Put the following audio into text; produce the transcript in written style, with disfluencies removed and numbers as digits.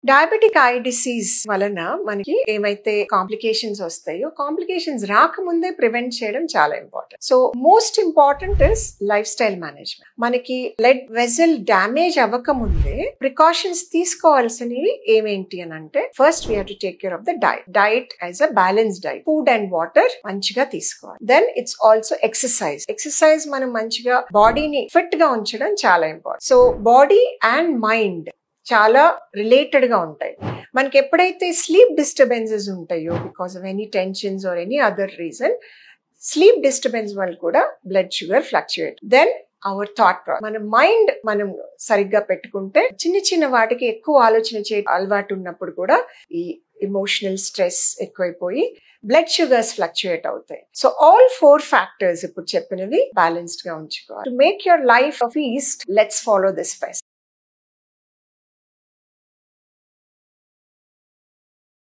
Diabetic I disease వలన మనకి ఏమైతే కాంప్లికేషన్స్ వస్తాయో కాంప్లికేషన్స్ రాకముందే ప్రివెంట్ చేయడం చాలా important. So most important is life style management. మనకి బ్లడ్ వెజల్ డ్యామేజ్ అవ్వకముందే ప్రికాషన్స్ తీసుకోవాల్సినవి ఏమేంటి అని అంటే, first we have to take care of the diet as a balance diet. Food and water మంచిగా తీసుకోవాలి. దెన్ ఇట్స్ ఆల్సో ఎక్సర్సైజ్ మనం మంచిగా బాడీని fit గా ఉంచడం చాలా important. So body and mind చాలా రిలేటెడ్ గా ఉంటాయి. మనకి ఎప్పుడైతే స్లీప్ డిస్టర్బెన్సెస్ ఉంటాయో because of any tensions or any other reason, sleep disturbance వల్ల కూడా blood sugar fluctuate. Then our thought process, మన మైండ్ మనం సరిగ్గా పెట్టుకుంటే చిన్న చిన్న వాటికి ఎక్కువ ఆలోచన చేయడం అలవాటు ఉన్నప్పుడు కూడా ఈ ఎమోషనల్ స్ట్రెస్ ఎక్కువైపోయి బ్లడ్ షుగర్స్ ఫ్లక్చుయేట్ అవుతాయి. సో ఆల్ 4 ఫ్యాక్టర్స్ ఇప్పుడు చెప్పినవి బ్యాలెన్స్డ్ గా ఉంచుకోవాలి. To make your life feast, let's follow this first.